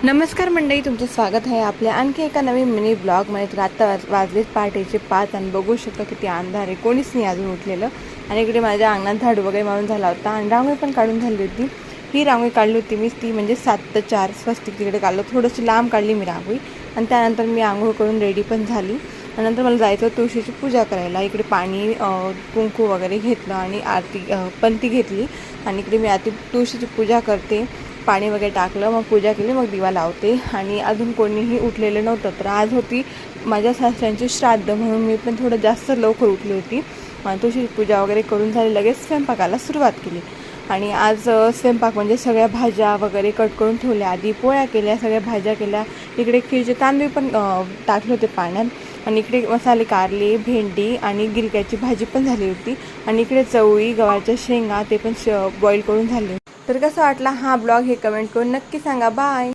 नमस्कार मंडळी, तुमचं स्वागत आहे आपल्या आणखी एका नवीन मिनी ब्लॉगमध्ये। तर आता वाजलेत पहाटेचे 5 आणि बघू शकता किती अंधार आहे, कोणीच नाही अजून उठलेलं। आणि इकडे माझ्या अंगणात झाडू वगैरे मारून झाला होता आणि रांगोळी पण काढून झाली होती। ही रांगोळी काढली होती मी, ती म्हणजे 7 ते 4 स्वस्तिक तिकडे काढलं, थोडीशी लांब काढली मी रांगोळी। आणि त्यानंतर मी आंघोळ करून रेडी पण झाली आणि नंतर मला जायचं तुळशीची पूजा करायला। इकडे पाणी कुंकू वगैरे घेतलं आणि आरती पंती घेतली आणि इकडे मी आधी तुळशीची पूजा करते, पाणी वगैरे टाकलं, मग पूजा केली, मग दिवा लावते। आणि अजून कोणीही उठलेलं नव्हतं, तर आज होती माझ्या सासऱ्यांची श्राद्ध, म्हणून मी पण थोडं जास्त लवकर उठली होती। तुळशीची पूजा वगैरे करून झाली, लगेच स्वयंपाकाला सुरुवात केली। आणि आज स्वयंपाक म्हणजे सगळ्या भाज्या वगैरे कट करून ठेवल्या, आधी पोळ्या केल्या, सगळ्या भाज्या केल्या। इकडे खीरचे तांदूळ पण टाकले होते पाण्यात आणि इकडे मसाले कारले, भेंडी आणि गिलक्याची भाजी पण झाली होती आणि इकडे चवळी, गव्हाच्या शेंगा ते पण बॉईल करून झाले। तर कसा वाटला हा ब्लॉग हे कमेंट करून नक्की सांगा। बाय।